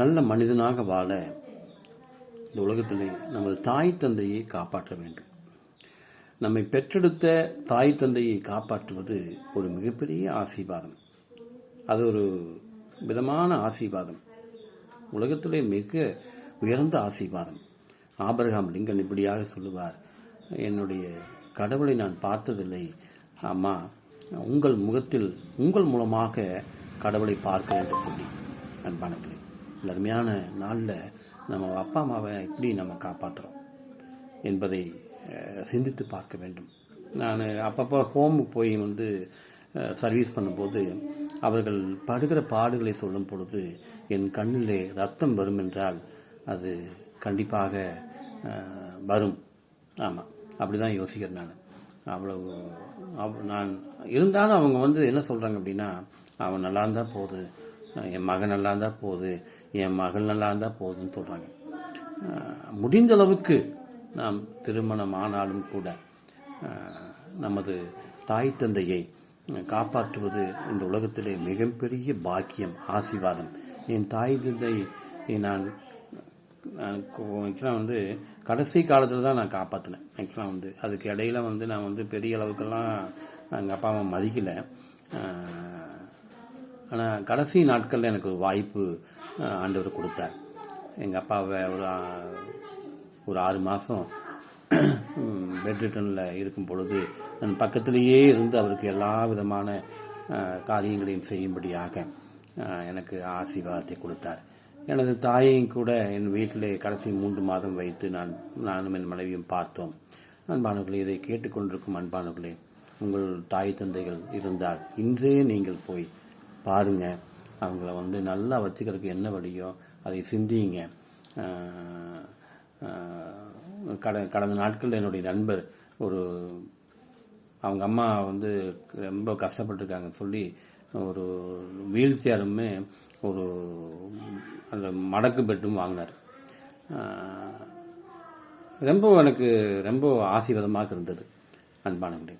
நல்ல மனிதனாக வாழ இந்த உலகத்திலே நமது தாய் தந்தையை காப்பாற்ற வேண்டும். நம்மை பெற்றெடுத்த தாய் தந்தையை காப்பாற்றுவது ஒரு மிகப்பெரிய ஆசீர்வாதம். அது ஒரு விதமான ஆசீர்வாதம், உலகத்திலே மிக உயர்ந்த ஆசீர்வாதம். ஆபிரகாம் லிங்கன் இப்படியாக சொல்லுவார், என்னுடைய கடவுளை நான் பார்த்ததில்லை அம்மா, உங்கள் முகத்தில் உங்கள் மூலமாக கடவுளை பார்க்கிறேன் என்று சொல்லி. அன்பானவர்களே, இந்த அருமையான நாளில் நம்ம அப்பா அம்மாவை எப்படி நம்ம காப்பாற்றுறோம் என்பதை சிந்தித்து பார்க்க வேண்டும். நான் அப்பப்போ ஹோமுக்கு போய் சர்வீஸ் பண்ணும்போது அவர்கள் படுகிற பாடுகளை சொல்லும் பொழுது என் கண்ணிலே ரத்தம் வரும் என்றால் அது கண்டிப்பாக வரும். ஆமாம், அப்படி தான் யோசிக்கிறேன் நான். அவ்வளவு நான் இருந்தாலும் அவங்க என்ன சொல்கிறாங்க அப்படின்னா, அவன் நல்லா இருந்தால் போகுது, என் மகன் நல்லா இருந்தால் போகுது, என் மகள் நல்லா இருந்தால் போகுதுன்னு சொல்கிறாங்க. முடிந்த அளவுக்கு நாம் திருமணம் ஆனாலும் கூட நமது தாய் தந்தையை காப்பாற்றுவது இந்த உலகத்திலே மிகப்பெரிய பாக்கியம், ஆசீர்வாதம். என் தாய் தந்தை நான் ஆக்சுவலாக கடைசி காலத்தில் தான் நான் காப்பாற்றினேன். ஆக்சுவலாக அதுக்கு இடையில நான் பெரிய அளவுக்கெல்லாம் எங்கள் அப்பா அம்மா மதிக்கலை. ஆனால் கடைசி நாட்களில் எனக்கு ஒரு வாய்ப்பு ஆண்டவர் கொடுத்தார். எங்கள் அப்பாவை ஒரு 6 மாதம் பெட் ரிட்டனில் இருக்கும் பொழுது நான் பக்கத்திலேயே இருந்து அவருக்கு எல்லா விதமான காரியங்களையும் செய்யும்படியாக எனக்கு ஆசீர்வாதத்தை கொடுத்தார். எனது தாயையும் கூட என் வீட்டிலே கடைசி 3 மாதம் வைத்து நானும் என் மனைவியும் பார்த்தோம். அன்பானவர்களே, இதை கேட்டுக்கொண்டிருக்கும் அன்பானவர்களே, உங்கள் தாய் தந்தைகள் இருந்தால் இன்றே நீங்கள் போய் பாருங்கள். அவங்கள நல்லா வச்சுக்கிறதுக்கு என்ன வழியோ அதை சிந்திங்க. கடந்த நாட்களில் என்னுடைய நண்பர் அவங்க அம்மா ரொம்ப கஷ்டப்பட்டுருக்காங்கன்னு சொல்லி ஒரு வீல் சேருமே அந்த மடக்கு பெட்டும் வாங்கினார். எனக்கு ரொம்ப ஆசீர்வாதமாக இருந்தது. அன்பானவர்களே,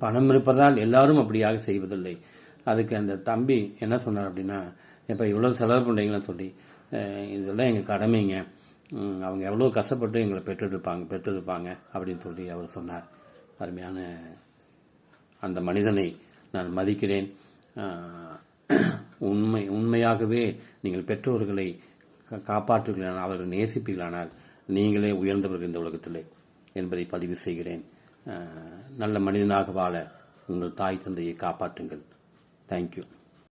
பணம் இருப்பதால் எல்லாரும் அப்படியாக செய்வதில்லை. அதுக்கு அந்த தம்பி என்ன சொன்னார் அப்படின்னா, இப்போ இவ்வளோ செலவு பண்ணுறீங்களான்னு சொல்லி, இதெல்லாம் எங்கள் கடமைங்க, அவங்க எவ்வளோ கஷ்டப்பட்டு எங்களை பெற்றெடுப்பாங்க அப்படின்னு சொல்லி அவர் சொன்னார். அருமையான அந்த மனிதனை நான் மதிக்கிறேன். உண்மையாகவே நீங்கள் பெற்றோர்களை காப்பாற்றுகிறானால், அவர்கள் நேசிப்பீர்களானால் நீங்களே உயர்ந்தவர்கள் இந்த உலகத்திலே என்பதை பதிவு செய்கிறேன். நல்ல மனிதனாக வாழ உங்கள் தாய் தந்தையை காப்பாற்றுங்கள். தேங்க்யூ.